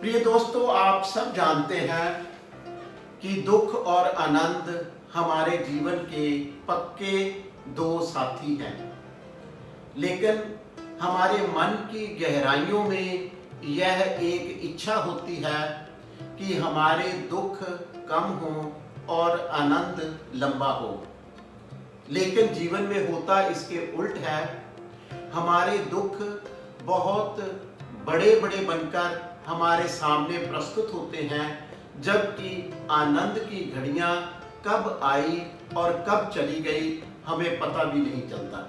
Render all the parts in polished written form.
प्रिय दोस्तों, आप सब जानते हैं कि दुख और आनंद हमारे जीवन के पक्के दो साथी हैं। लेकिन हमारे मन की गहराइयों में यह एक इच्छा होती है कि हमारे दुख कम हो और आनंद लंबा हो। लेकिन जीवन में होता इसके उल्ट है। हमारे दुख बहुत बड़े बड़े बनकर हमारे सामने प्रस्तुत होते हैं, जबकि आनंद की घड़ियां कब आई और कब चली गई हमें पता भी नहीं चलता।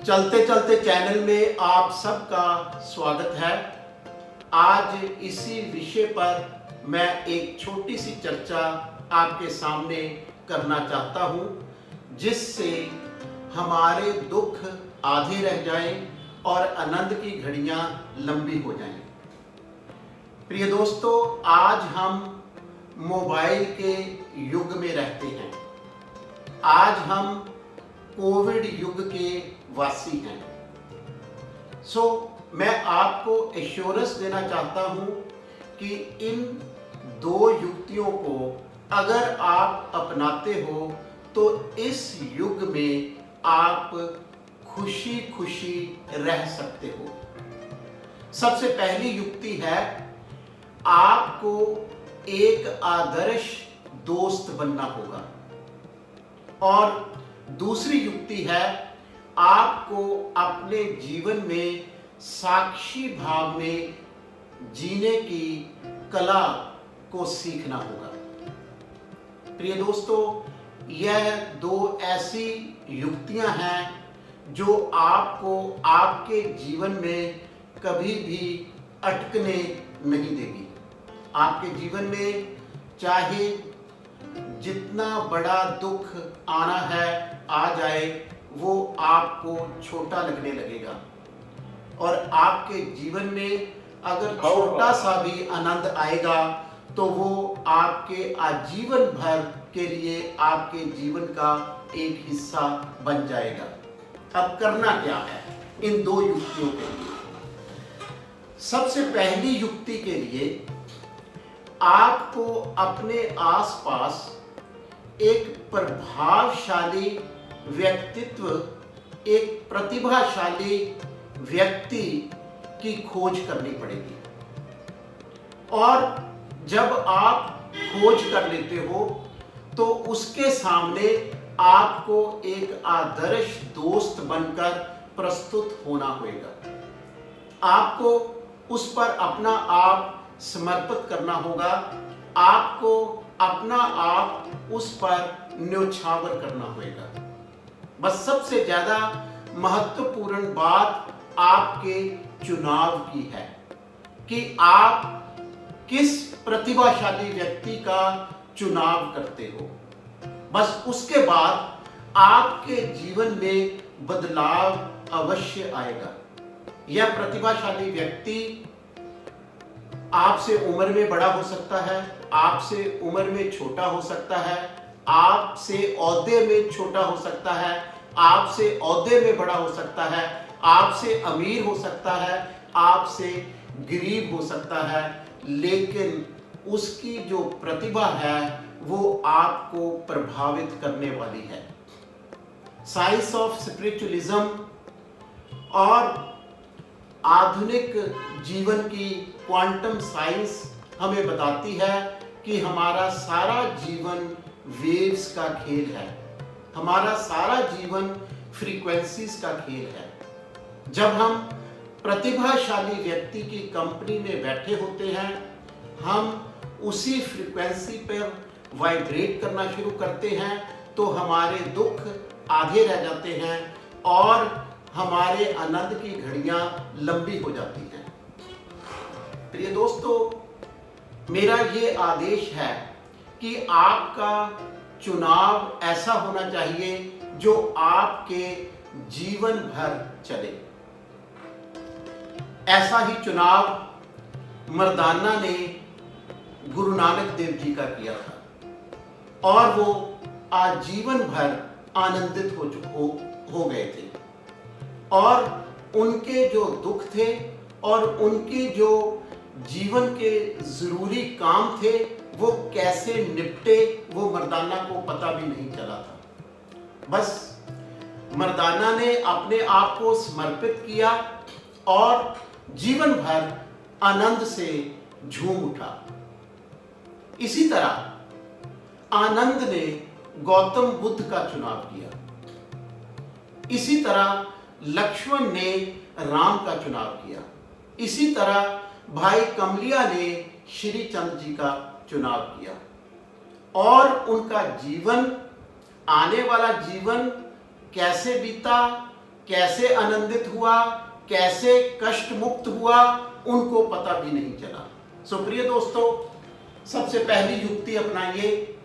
चलते चलते चैनल में आप सबका स्वागत है। आज इसी विषय पर मैं एक छोटी सी चर्चा आपके सामने करना चाहता हूं, जिससे हमारे दुख आधे रह जाएं और आनंद की घड़ियां लंबी हो जाएं। प्रिय दोस्तों, आज हम मोबाइल के युग में रहते हैं। आज हम कोविड युग के वासी हैं। मैं आपको एश्योरेंस देना चाहता हूं कि इन दो युक्तियों को अगर आप अपनाते हो तो इस युग में आप खुशी खुशी रह सकते हो। सबसे पहली युक्ति है, आपको एक आदर्श दोस्त बनना होगा। और दूसरी युक्ति है, आपको अपने जीवन में साक्षी भाव में जीने की कला को सीखना होगा। प्रिय दोस्तों, यह दो ऐसी युक्तियां हैं जो आपको आपके जीवन में कभी भी अटकने नहीं देगी। आपके जीवन में चाहे जितना बड़ा दुख आना है आ जाए, वो आपको छोटा लगने लगेगा। और आपके जीवन में अगर छोटा सा भी आनंद आएगा तो वो आपके आजीवन भर के लिए आपके जीवन का एक हिस्सा बन जाएगा। अब करना क्या है इन दो युक्तियों के लिए? सबसे पहली युक्ति के लिए आपको अपने आसपास एक प्रभावशाली व्यक्तित्व, एक प्रतिभाशाली व्यक्ति की खोज करनी पड़ेगी। और जब आप खोज कर लेते हो तो उसके सामने आपको एक आदर्श दोस्त बनकर प्रस्तुत होना होगा। आपको उस पर अपना आप समर्पित करना होगा। आपको अपना आप उस पर न्योछावर करना होगा। बस सबसे ज्यादा महत्वपूर्ण बात आपके चुनाव की है कि आप किस प्रतिभाशाली व्यक्ति का चुनाव करते हो। बस उसके बाद आपके जीवन में बदलाव अवश्य आएगा। यह प्रतिभाशाली व्यक्ति आपसे उम्र में बड़ा हो सकता है, आपसे उम्र में छोटा हो सकता है, आपसे ओहदे में छोटा हो सकता है, आपसे ओहदे में बड़ा हो सकता है, आपसे अमीर हो सकता है, आपसे गरीब हो सकता है, लेकिन उसकी जो प्रतिभा है वो आपको प्रभावित करने वाली है। साइंस ऑफ स्पिरिचुअलिज्म और आधुनिक जीवन की क्वांटम साइंस हमें बताती है कि हमारा सारा जीवन वेव्स का खेल है। हमारा सारा जीवन फ्रीक्वेंसीज का खेल है। जब हम प्रतिभाशाली व्यक्ति की कंपनी में बैठे होते हैं, हम उसी फ्रीक्वेंसी पर वाइब्रेट करना शुरू करते हैं, तो हमारे दुख आधे रह जाते हैं और हमारे आनंद की घड़ियां लंबी हो जाती हैं। प्रिय दोस्तों, मेरा ये आदेश है कि आपका चुनाव ऐसा होना चाहिए जो आपके जीवन भर चले। ऐसा ही चुनाव मर्दाना ने गुरु नानक देव जी का किया था और वो आजीवन भर आनंदित हो गए थे। और उनके जो दुख थे और उनकी जो जीवन के जरूरी काम थे वो कैसे निपटे वो मर्दाना को पता भी नहीं चला था। बस मर्दाना ने अपने आप को समर्पित किया और जीवन भर आनंद से झूम उठा। इसी तरह आनंद ने गौतम बुद्ध का चुनाव किया। इसी तरह लक्ष्मण ने राम का चुनाव किया। इसी तरह भाई कमलिया ने श्री चंद्र जी का चुनाव किया और उनका जीवन, आने वाला जीवन कैसे बीता, कैसे आनंदित हुआ, कैसे कष्ट मुक्त हुआ, उनको पता भी नहीं चला। सो प्रिय दोस्तों, सबसे पहली युक्ति अपनाइए,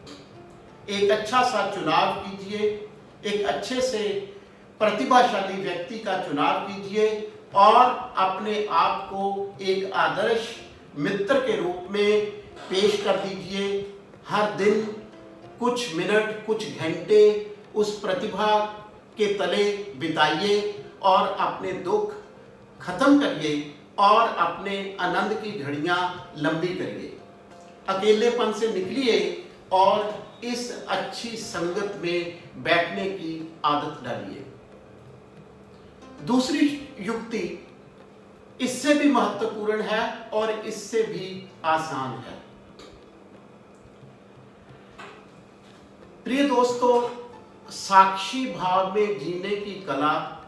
एक अच्छा सा चुनाव कीजिए, एक अच्छे से प्रतिभाशाली व्यक्ति का चुनाव कीजिए और अपने आप को एक आदर्श मित्र के रूप में पेश कर दीजिए। हर दिन कुछ मिनट, कुछ घंटे उस प्रतिभा के तले बिताइए और अपने दुख खत्म करिए और अपने आनंद की घड़ियां लंबी करिए। अकेलेपन से निकलिए और इस अच्छी संगत में बैठने की आदत डालिए। दूसरी युक्ति इससे भी महत्वपूर्ण है और इससे भी आसान है। प्रिय दोस्तों, साक्षी भाव में जीने की कला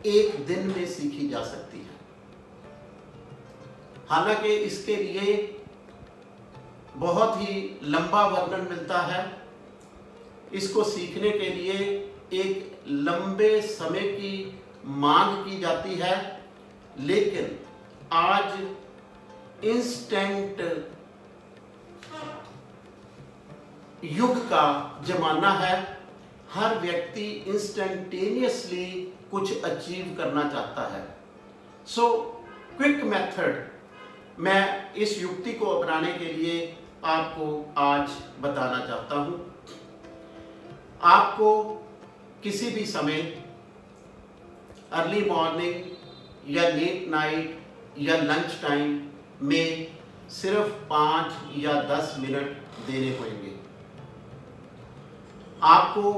एक दिन में सीखी जा सकती है। हालांकि इसके लिए बहुत ही लंबा वर्णन मिलता है। इसको सीखने के लिए एक लंबे समय की मांग की जाती है, लेकिन आज इंस्टेंट युग का जमाना है। हर व्यक्ति इंस्टेंटेनियसली कुछ अचीव करना चाहता है। सो क्विक मेथड मैं इस युक्ति को अपनाने के लिए आपको आज बताना चाहता हूं। आपको किसी भी समय, अर्ली मॉर्निंग या लेट नाइट या लंच टाइम में सिर्फ 5 या 10 मिनट देने होंगे। आपको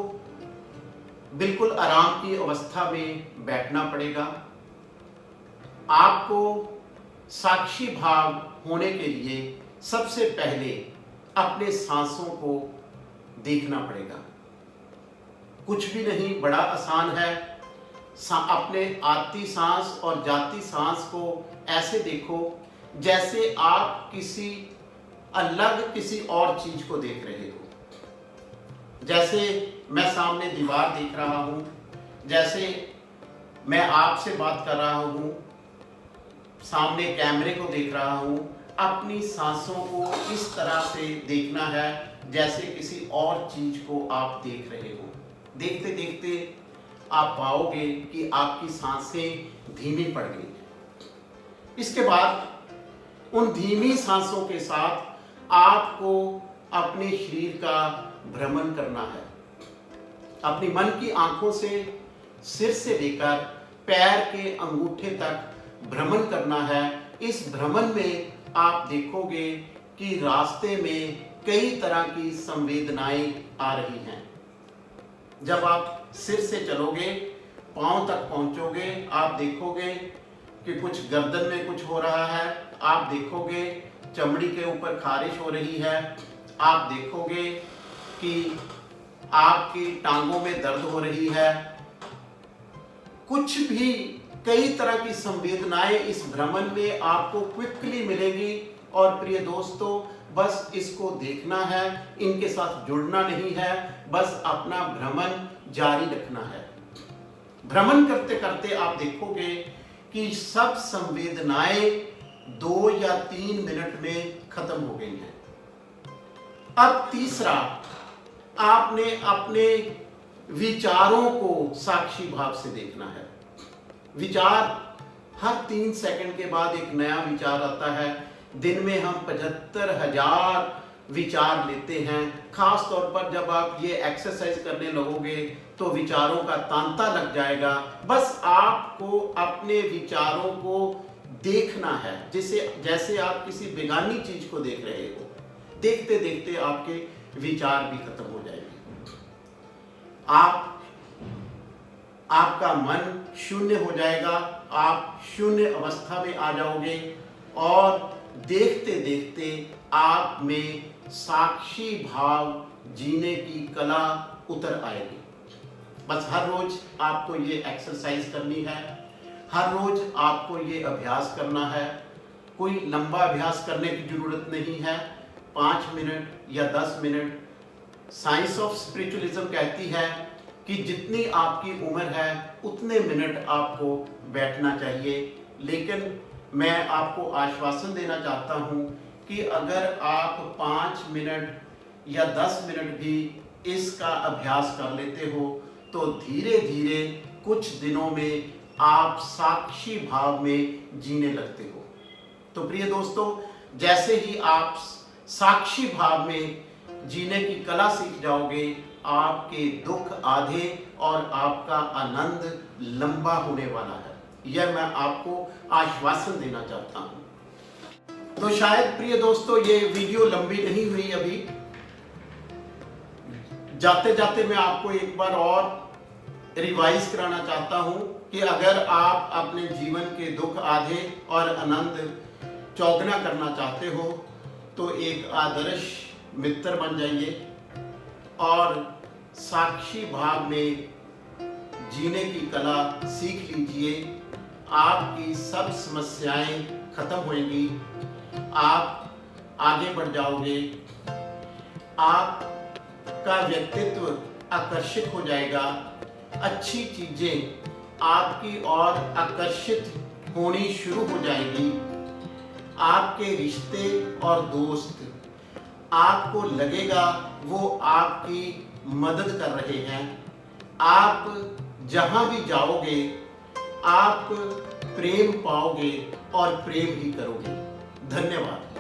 बिल्कुल आराम की अवस्था में बैठना पड़ेगा। आपको साक्षी भाव होने के लिए सबसे पहले अपने सांसों को देखना पड़ेगा। कुछ भी नहीं, बड़ा आसान है। अपने आती सांस और जाती सांस को ऐसे देखो जैसे आप किसी और चीज को देख रहे हो। जैसे मैं सामने दीवार देख रहा हूं, जैसे मैं आपसे बात कर रहा हूं, सामने कैमरे को देख रहा हूं। अपनी सांसों को इस तरह से देखना है जैसे किसी और चीज को आप देख रहे हो। देखते देखते आप पाओगे कि आपकी सांसें धीमी पड़ गई हैं। इसके बाद उन धीमी सांसों के साथ आपको अपने शरीर का भ्रमण करना है। अपनी मन की आंखों से सिर से लेकर पैर के अंगूठे तक भ्रमण करना है। इस भ्रमण में आप देखोगे कि रास्ते में कई तरह की संवेदनाएं आ रही हैं। जब आप सिर से चलोगे, पांव तक पहुंचोगे, आप देखोगे कि कुछ गर्दन में कुछ हो रहा है। आप देखोगे चमड़ी के ऊपर खारिश हो रही है। आप देखोगे कि आपकी टांगों में दर्द हो रही है। कुछ भी, कई तरह की संवेदनाएं इस भ्रमण में आपको क्विकली मिलेंगी। और प्रिय दोस्तों, बस इसको देखना है, इनके साथ जुड़ना नहीं है, बस अपना भ्रमण जारी रखना है। भ्रमण करते करते आप देखोगे कि सब संवेदनाएं 2 या 3 मिनट में खत्म हो गई हैं। अब तीसरा, आपने अपने विचारों को साक्षी भाव से देखना है। विचार, हर 3 सेकंड के बाद एक नया विचार आता है। दिन में हम 75,000 विचार लेते हैं। खास तौर पर जब आप ये एक्सरसाइज करने लगोगे तो विचारों का तांता लग जाएगा। बस आपको अपने विचारों को देखना है, जैसे आप किसी बेगानी चीज को देख रहे हो। देखते देखते आपके विचार भी खत्म हो जाएंगे। आपका मन शून्य हो जाएगा, आप शून्य अवस्था में आ जाओगे और देखते देखते आप में साक्षी भाव जीने की कला उतर आएगी। बस हर रोज आपको ये एक्सरसाइज करनी है, हर रोज आपको ये अभ्यास करना है। कोई लंबा अभ्यास करने की जरूरत नहीं है, 5 मिनट या 10 मिनट। साइंस ऑफ स्पिरिचुअलिज्म कहती है कि जितनी आपकी उम्र है उतने मिनट आपको बैठना चाहिए। लेकिन मैं आपको आश्वासन देना चाहता हूँ कि अगर आप 5 मिनट या 10 मिनट भी इसका अभ्यास कर लेते हो तो धीरे धीरे कुछ दिनों में आप साक्षी भाव में जीने लगते हो। तो प्रिय दोस्तों, जैसे ही आप साक्षी भाव में जीने की कला सीख जाओगे, आपके दुख आधे और आपका आनंद लंबा होने वाला है। यह मैं आपको आश्वासन देना चाहता हूं। तो शायद प्रिय दोस्तों ये वीडियो लंबी नहीं हुई अभी। जाते जाते मैं आपको एक बार और रिवाइज कराना चाहता हूं कि अगर आप अपने जीवन के दुख आधे और आनंद चौगुना करना चाहते हो तो एक आदर्श मित्र बन जाइए और साक्षी भाव में जीने की कला सीख लीजिए। आपकी सब समस्याएं खत्म होंगी, आप आगे बढ़ जाओगे, आपका व्यक्तित्व आकर्षित हो जाएगा, अच्छी चीजें आपकी ओर आकर्षित होनी शुरू हो जाएगी। आपके रिश्ते और दोस्त, आपको लगेगा वो आपकी मदद कर रहे हैं। आप जहां भी जाओगे आप प्रेम पाओगे और प्रेम ही करोगे। धन्यवाद।